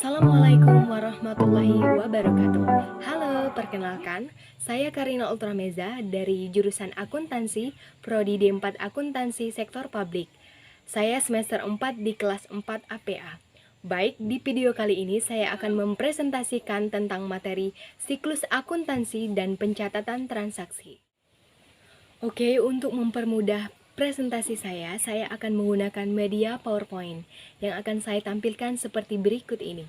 Assalamualaikum warahmatullahi wabarakatuh. Halo, perkenalkan, saya Karina Ultrameza dari jurusan Akuntansi, Prodi D4 Akuntansi Sektor Publik. Saya semester 4 di kelas 4 APA. Baik, di video kali ini saya akan mempresentasikan tentang materi siklus akuntansi dan pencatatan transaksi. Oke, untuk mempermudah presentasi saya akan menggunakan media PowerPoint yang akan saya tampilkan seperti berikut ini.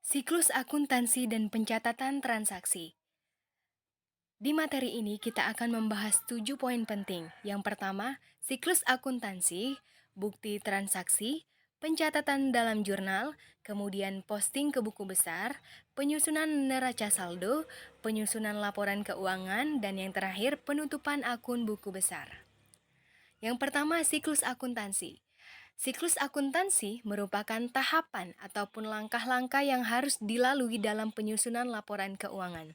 Siklus akuntansi dan pencatatan transaksi. Di materi ini kita akan membahas 7 poin penting. Yang pertama, siklus akuntansi, bukti transaksi, pencatatan dalam jurnal, kemudian posting ke buku besar, penyusunan neraca saldo, penyusunan laporan keuangan, dan yang terakhir penutupan akun buku besar. Yang pertama, siklus akuntansi. Siklus akuntansi merupakan tahapan ataupun langkah-langkah yang harus dilalui dalam penyusunan laporan keuangan.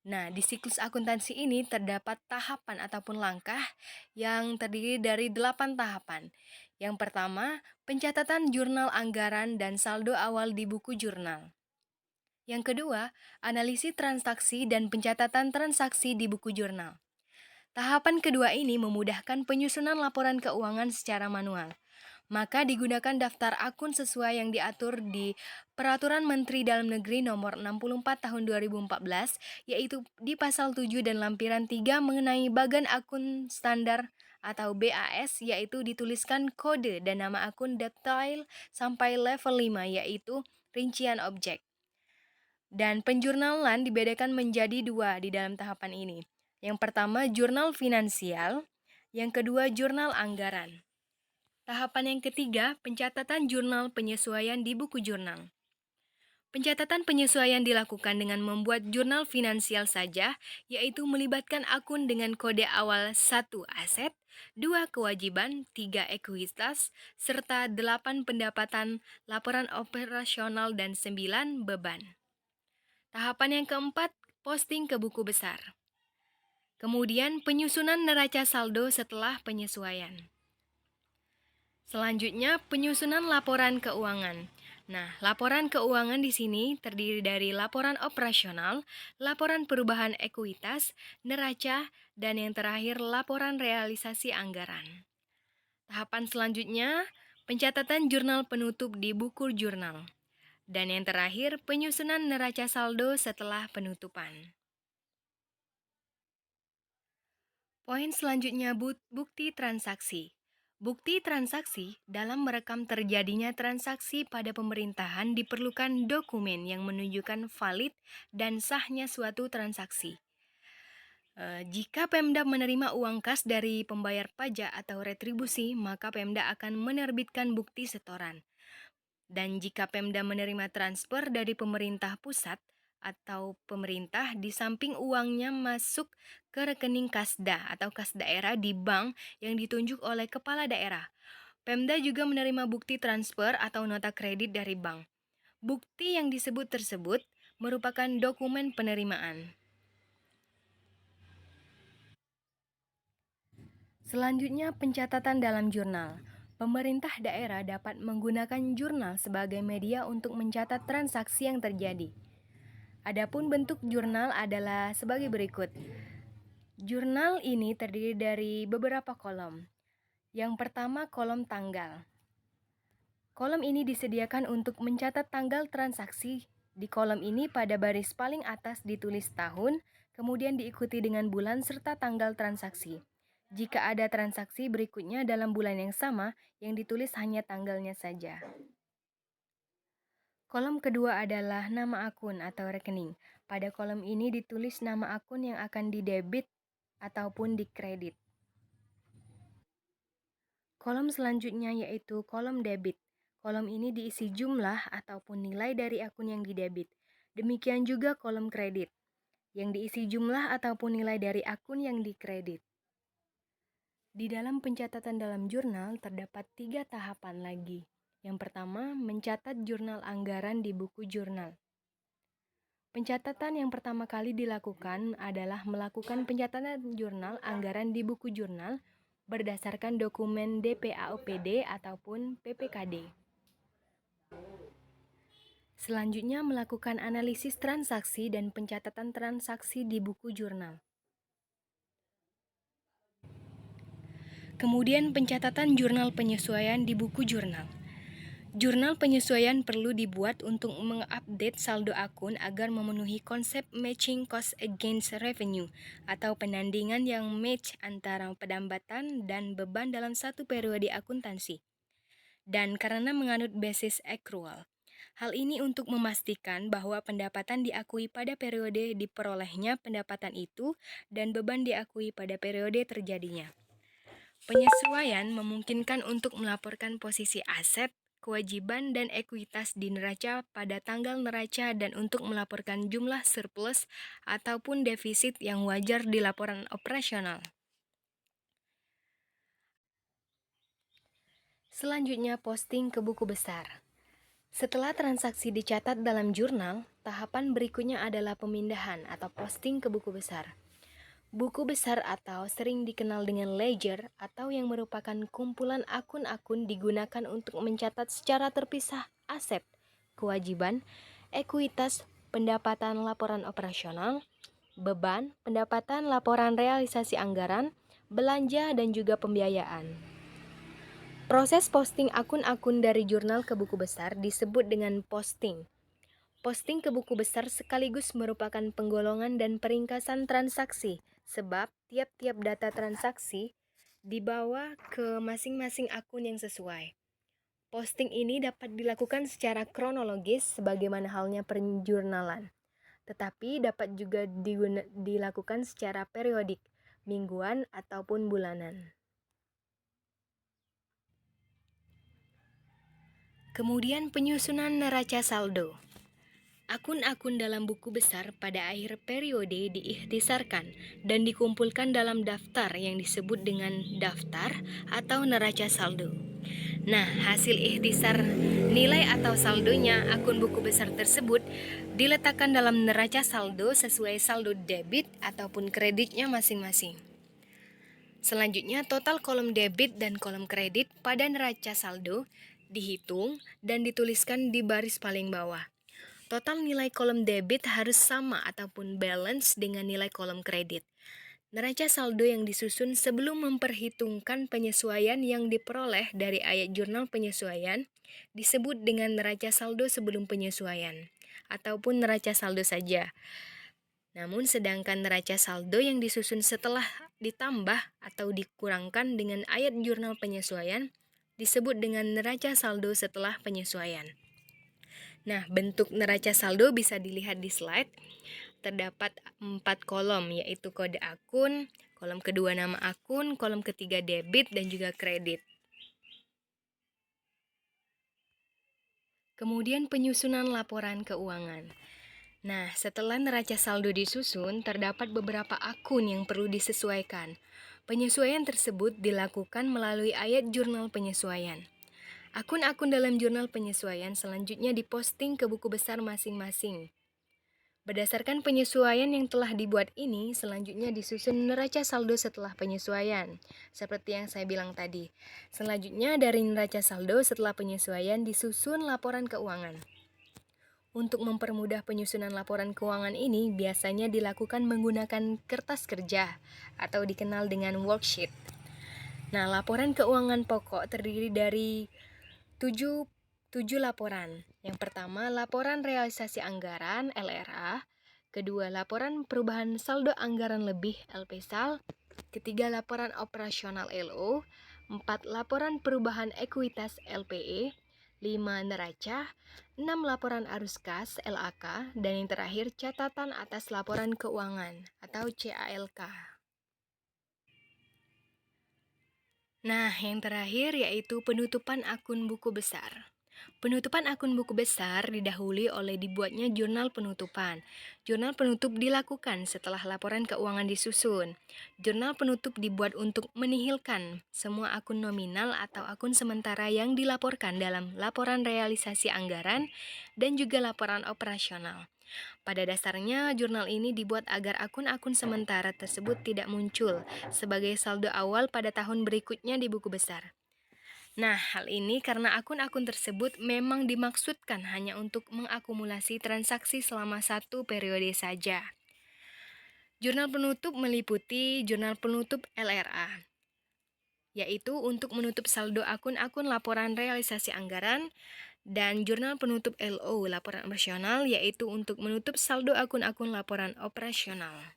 Nah, di siklus akuntansi ini terdapat tahapan ataupun langkah yang terdiri dari 8 tahapan. Yang pertama, pencatatan jurnal anggaran dan saldo awal di buku jurnal. Yang kedua, analisis transaksi dan pencatatan transaksi di buku jurnal. Tahapan kedua ini memudahkan penyusunan laporan keuangan secara manual. Maka digunakan daftar akun sesuai yang diatur di Peraturan Menteri Dalam Negeri Nomor 64 Tahun 2014, yaitu di pasal 7 dan lampiran 3 mengenai bagan akun standar atau BAS, yaitu dituliskan kode dan nama akun detail sampai level 5, yaitu rincian objek. Dan penjurnalan dibedakan menjadi 2 di dalam tahapan ini. Yang pertama, jurnal finansial, yang kedua, jurnal anggaran. Tahapan yang ketiga, pencatatan jurnal penyesuaian di buku jurnal. Pencatatan penyesuaian dilakukan dengan membuat jurnal finansial saja, yaitu melibatkan akun dengan kode awal 1 aset, 2 kewajiban, 3 ekuitas, serta 8 pendapatan, laporan operasional, dan 9 beban. Tahapan yang keempat, posting ke buku besar. Kemudian penyusunan neraca saldo setelah penyesuaian. Selanjutnya, penyusunan laporan keuangan. Nah, laporan keuangan di sini terdiri dari laporan operasional, laporan perubahan ekuitas, neraca, dan yang terakhir laporan realisasi anggaran. Tahapan selanjutnya, pencatatan jurnal penutup di buku jurnal. Dan yang terakhir, penyusunan neraca saldo setelah penutupan. Poin selanjutnya, bukti transaksi. Bukti transaksi dalam merekam terjadinya transaksi pada pemerintahan diperlukan dokumen yang menunjukkan valid dan sahnya suatu transaksi. Jika Pemda menerima uang kas dari pembayar pajak atau retribusi, maka Pemda akan menerbitkan bukti setoran. Dan jika Pemda menerima transfer dari pemerintah pusat atau pemerintah, di samping uangnya masuk ke rekening Kasda atau kas daerah di bank yang ditunjuk oleh kepala daerah, Pemda juga menerima bukti transfer atau nota kredit dari bank. Bukti yang disebut tersebut merupakan dokumen penerimaan. Selanjutnya, pencatatan dalam jurnal. Pemerintah daerah dapat menggunakan jurnal sebagai media untuk mencatat transaksi yang terjadi. Adapun bentuk jurnal adalah sebagai berikut. Jurnal ini terdiri dari beberapa kolom. Yang pertama, kolom tanggal. Kolom ini disediakan untuk mencatat tanggal transaksi. Di kolom ini pada baris paling atas ditulis tahun, kemudian diikuti dengan bulan serta tanggal transaksi. Jika ada transaksi berikutnya dalam bulan yang sama, yang ditulis hanya tanggalnya saja. Kolom kedua adalah nama akun atau rekening. Pada kolom ini ditulis nama akun yang akan didebit ataupun dikredit. Kolom selanjutnya yaitu kolom debit. Kolom ini diisi jumlah ataupun nilai dari akun yang didebit. Demikian juga kolom kredit, yang diisi jumlah ataupun nilai dari akun yang dikredit. Di dalam pencatatan dalam jurnal terdapat 3 tahapan lagi. Yang pertama, mencatat jurnal anggaran di buku jurnal. Pencatatan yang pertama kali dilakukan adalah melakukan pencatatan jurnal anggaran di buku jurnal berdasarkan dokumen DPAOPD ataupun PPKD. Selanjutnya, melakukan analisis transaksi dan pencatatan transaksi di buku jurnal. Kemudian, pencatatan jurnal penyesuaian di buku jurnal. Jurnal penyesuaian perlu dibuat untuk mengupdate saldo akun agar memenuhi konsep matching cost against revenue atau penandingan yang match antara pendapatan dan beban dalam satu periode akuntansi. Dan karena menganut basis accrual. Hal ini untuk memastikan bahwa pendapatan diakui pada periode diperolehnya pendapatan itu dan beban diakui pada periode terjadinya. Penyesuaian memungkinkan untuk melaporkan posisi aset, kewajiban, dan ekuitas di neraca pada tanggal neraca dan untuk melaporkan jumlah surplus ataupun defisit yang wajar di laporan operasional. Selanjutnya, posting ke buku besar. Setelah transaksi dicatat dalam jurnal, tahapan berikutnya adalah pemindahan atau posting ke buku besar. Buku besar atau sering dikenal dengan ledger atau yang merupakan kumpulan akun-akun digunakan untuk mencatat secara terpisah aset, kewajiban, ekuitas, pendapatan laporan operasional, beban, pendapatan laporan realisasi anggaran, belanja, dan juga pembiayaan. Proses posting akun-akun dari jurnal ke buku besar disebut dengan posting. Posting ke buku besar sekaligus merupakan penggolongan dan peringkasan transaksi, sebab tiap-tiap data transaksi dibawa ke masing-masing akun yang sesuai. Posting ini dapat dilakukan secara kronologis sebagaimana halnya penjurnalan, tetapi dapat juga dilakukan secara periodik, mingguan ataupun bulanan. Kemudian penyusunan neraca saldo. Akun-akun dalam buku besar pada akhir periode diikhtisarkan dan dikumpulkan dalam daftar yang disebut dengan daftar atau neraca saldo. Nah, hasil ikhtisar nilai atau saldonya akun buku besar tersebut diletakkan dalam neraca saldo sesuai saldo debit ataupun kreditnya masing-masing. Selanjutnya, total kolom debit dan kolom kredit pada neraca saldo dihitung dan dituliskan di baris paling bawah. Total nilai kolom debit harus sama ataupun balance dengan nilai kolom kredit. Neraca saldo yang disusun sebelum memperhitungkan penyesuaian yang diperoleh dari ayat jurnal penyesuaian disebut dengan neraca saldo sebelum penyesuaian ataupun neraca saldo saja. Namun sedangkan neraca saldo yang disusun setelah ditambah atau dikurangkan dengan ayat jurnal penyesuaian disebut dengan neraca saldo setelah penyesuaian. Nah, bentuk neraca saldo bisa dilihat di slide. Terdapat 4 kolom, yaitu kode akun, kolom kedua nama akun, kolom ketiga debit, dan juga kredit. Kemudian penyusunan laporan keuangan. Nah, setelah neraca saldo disusun, terdapat beberapa akun yang perlu disesuaikan. Penyesuaian tersebut dilakukan melalui ayat jurnal penyesuaian. Akun-akun dalam jurnal penyesuaian selanjutnya diposting ke buku besar masing-masing. Berdasarkan penyesuaian yang telah dibuat ini, selanjutnya disusun neraca saldo setelah penyesuaian, seperti yang saya bilang tadi. Selanjutnya dari neraca saldo setelah penyesuaian disusun laporan keuangan. Untuk mempermudah penyusunan laporan keuangan ini, biasanya dilakukan menggunakan kertas kerja atau dikenal dengan worksheet. Nah, laporan keuangan pokok terdiri dari 7 laporan. Yang pertama, laporan realisasi anggaran (LRA). Kedua, laporan perubahan saldo anggaran lebih (LPSAL). Ketiga, laporan operasional (LO). 4, laporan perubahan ekuitas (LPE). 5, neraca. 6, laporan arus kas (LAK). Dan yang terakhir, catatan atas laporan keuangan atau CALK. Nah, yang terakhir yaitu penutupan akun buku besar. Penutupan akun buku besar didahului oleh dibuatnya jurnal penutupan. Jurnal penutup dilakukan setelah laporan keuangan disusun. Jurnal penutup dibuat untuk menihilkan semua akun nominal atau akun sementara yang dilaporkan dalam laporan realisasi anggaran dan juga laporan operasional. Pada dasarnya, jurnal ini dibuat agar akun-akun sementara tersebut tidak muncul sebagai saldo awal pada tahun berikutnya di buku besar. Nah, hal ini karena akun-akun tersebut memang dimaksudkan hanya untuk mengakumulasi transaksi selama satu periode saja. Jurnal penutup meliputi jurnal penutup LRA, yaitu untuk menutup saldo akun-akun laporan realisasi anggaran, dan jurnal penutup LO, laporan operasional, yaitu untuk menutup saldo akun-akun laporan operasional.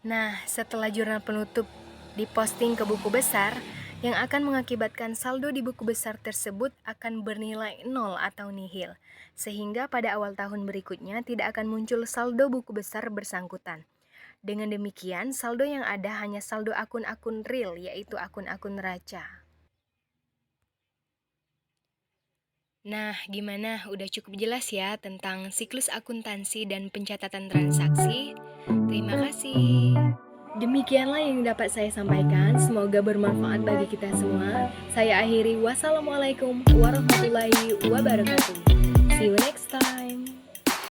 Nah, setelah jurnal penutup diposting ke buku besar, yang akan mengakibatkan saldo di buku besar tersebut akan bernilai 0 atau nihil, sehingga pada awal tahun berikutnya tidak akan muncul saldo buku besar bersangkutan. Dengan demikian, saldo yang ada hanya saldo akun-akun real, yaitu akun-akun neraca. Nah, gimana? Udah cukup jelas ya tentang siklus akuntansi dan pencatatan transaksi? Terima kasih. Demikianlah yang dapat saya sampaikan. Semoga bermanfaat bagi kita semua. Saya akhiri. Wassalamualaikum warahmatullahi wabarakatuh. See you next time.